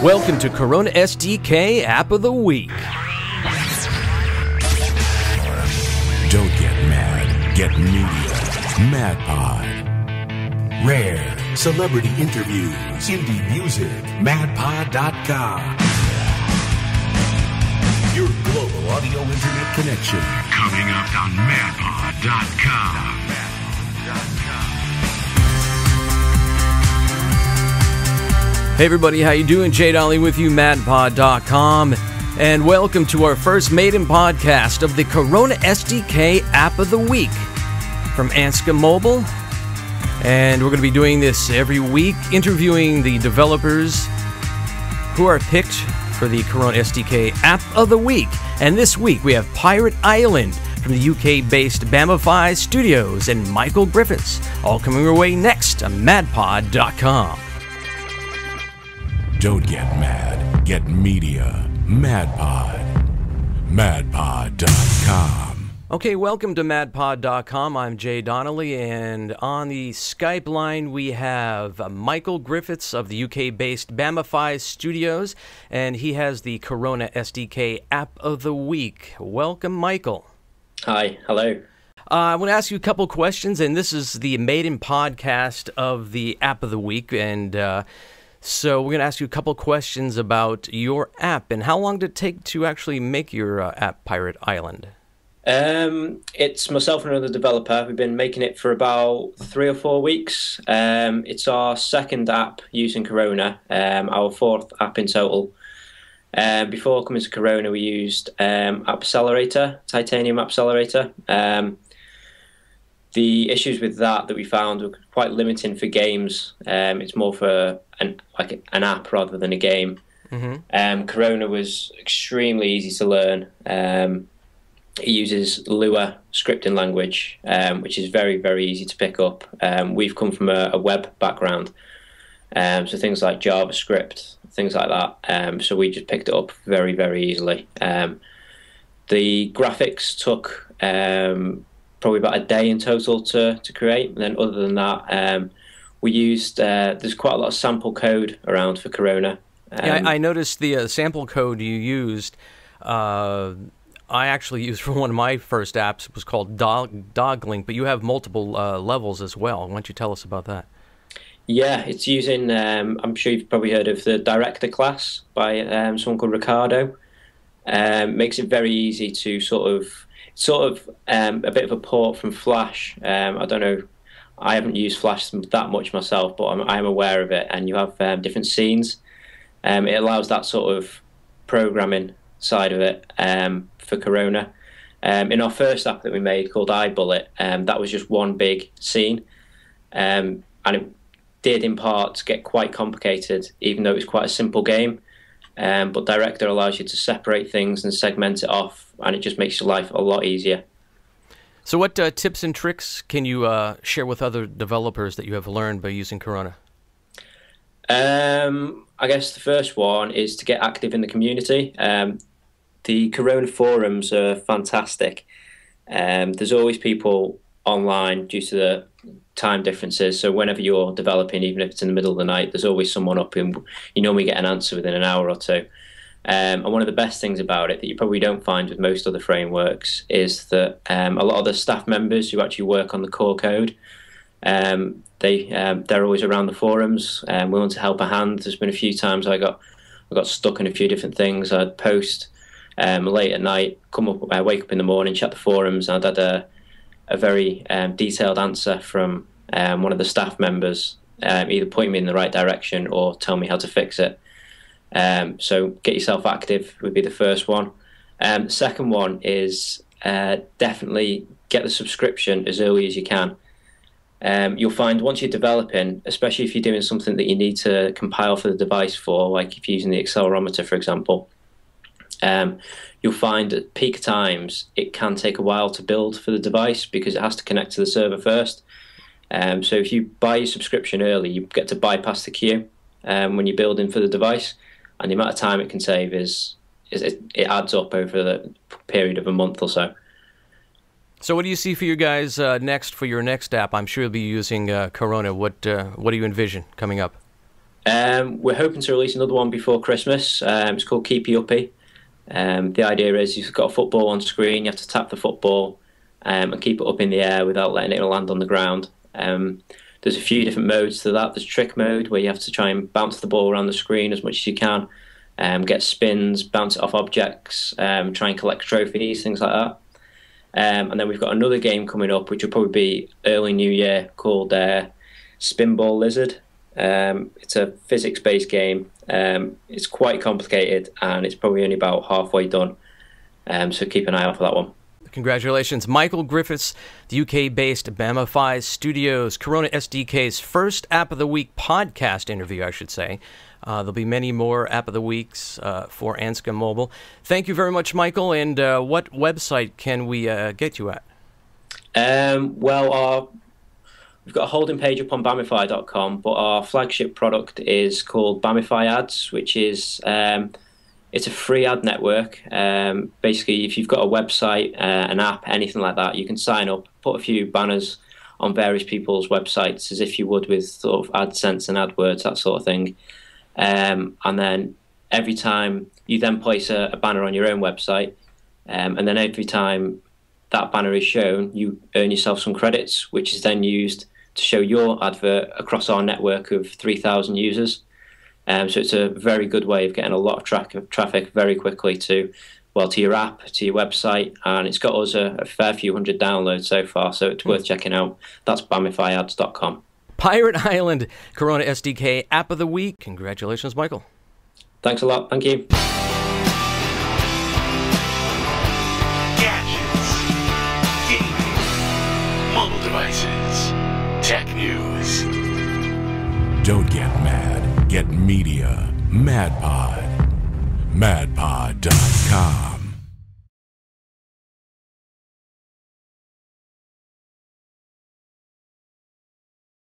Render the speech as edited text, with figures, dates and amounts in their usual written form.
Welcome to Corona SDK App of the Week. Don't get mad, get media. MadPod. Rare celebrity interviews, indie music, madpod.com. Your global audio internet connection. Coming up on madpod.com. Hey everybody, how you doing? JADonnelly with you, madpod.com. And welcome to our first maiden podcast of the Corona SDK App of the Week from Ansca Mobile. And we're going to be doing this every week, interviewing the developers who are picked for the Corona SDK App of the Week. And this week we have Pirate Island from the UK-based Bamify Studios and Michael Griffiths, all coming your way next on madpod.com. Don't get mad, get media. MadPod. MadPod.com. Okay, welcome to madpod.com. I'm JADonnelly, and on the Skype line we have Michael Griffiths of the UK-based Bamify Studios, and he has the Corona SDK App of the Week. Welcome, Michael. Hi, hello. I want to ask you a couple questions, and this is the maiden podcast of the App of the Week, and so we're going to ask you a couple questions about your app. And how long did it take to actually make your app, Pirate Island? It's myself and another developer. We've been making it for about 3 or 4 weeks. It's our second app using Corona, our fourth app in total. Before coming to Corona, we used Appcelerator, Titanium Appcelerator. The issues with that we found were quite limiting for games. It's more for an app rather than a game. Mm-hmm. Corona was extremely easy to learn. It uses Lua scripting language, which is very, very easy to pick up. We've come from a web background, so things like JavaScript, things like that. So we just picked it up very, very easily. The graphics took probably about a day in total to create. And then other than that, we used, there's quite a lot of sample code around for Corona. Yeah, I noticed the sample code you used. I actually used for one of my first apps. It was called Doglink, but you have multiple levels as well. Why don't you tell us about that? Yeah, it's using, I'm sure you've probably heard of the Director class by someone called Ricardo. Makes it very easy to sort of a bit of a port from Flash. I don't know, I haven't used Flash that much myself, but I'm aware of it, and you have different scenes. It allows that sort of programming side of it for Corona. In our first app that we made called iBullet, that was just one big scene, and it did in parts get quite complicated, even though it was quite a simple game. But Director allows you to separate things and segment it off, and it just makes your life a lot easier. So what tips and tricks can you share with other developers that you have learned by using Corona? I guess the first one is to get active in the community. The Corona forums are fantastic. There's always people online due to the time differences, so whenever you're developing, even if it's in the middle of the night, there's always someone up, and you normally get an answer within an hour or two. And one of the best things about it that you probably don't find with most other frameworks is that a lot of the staff members who actually work on the core code, they're always around the forums and willing to help a hand. There's been a few times I got stuck in a few different things. I'd post late at night, wake up in the morning, check the forums, and I'd had a very detailed answer from one of the staff members, either point me in the right direction or tell me how to fix it. So get yourself active would be the first one. The second one is definitely get the subscription as early as you can. You'll find once you're developing, especially if you're doing something that you need to compile for the device for, like if you're using the accelerometer, for example, you'll find at peak times it can take a while to build for the device because it has to connect to the server first. So if you buy your subscription early, you get to bypass the queue when you're building for the device, and the amount of time it can save it adds up over the period of a month or so. So what do you see for you guys next for your next app? I'm sure you'll be using Corona. What do you envision coming up? We're hoping to release another one before Christmas. It's called Keepy Uppy. The idea is you've got a football on screen, you have to tap the football and keep it up in the air without letting it land on the ground. There's a few different modes to that. There's trick mode, where you have to try and bounce the ball around the screen as much as you can, get spins, bounce it off objects, try and collect trophies, things like that. And then we've got another game coming up, which will probably be early New Year, called Spinball Lizard. It's a physics-based game. It's quite complicated, and it's probably only about halfway done. So keep an eye out for that one. Congratulations, Michael Griffiths, the UK-based Bamify Studios, Corona SDK's first App of the Week podcast interview, I should say. There'll be many more App of the Weeks for Ansca Mobile. Thank you very much, Michael. And what website can we get you at? We've got a holding page up on Bamify.com, but our flagship product is called Bamify Ads, which is it's a free ad network. Basically, if you've got a website, an app, anything like that, you can sign up, put a few banners on various people's websites as if you would with sort of AdSense and AdWords, that sort of thing. And then every time you then place a banner on your own website, and then every time that banner is shown, you earn yourself some credits, which is then used to show your advert across our network of 3,000 users. So it's a very good way of getting a lot of traffic very quickly to your app, to your website, and it's got us a fair few hundred downloads so far, so it's worth checking out. That's BamifyAds.com. Pirate Island, Corona SDK App of the Week. Congratulations, Michael. Thanks a lot. Thank you. Gadgets, gaming, mobile devices, tech news. Don't get mad. Get media. MadPod. MadPod.com.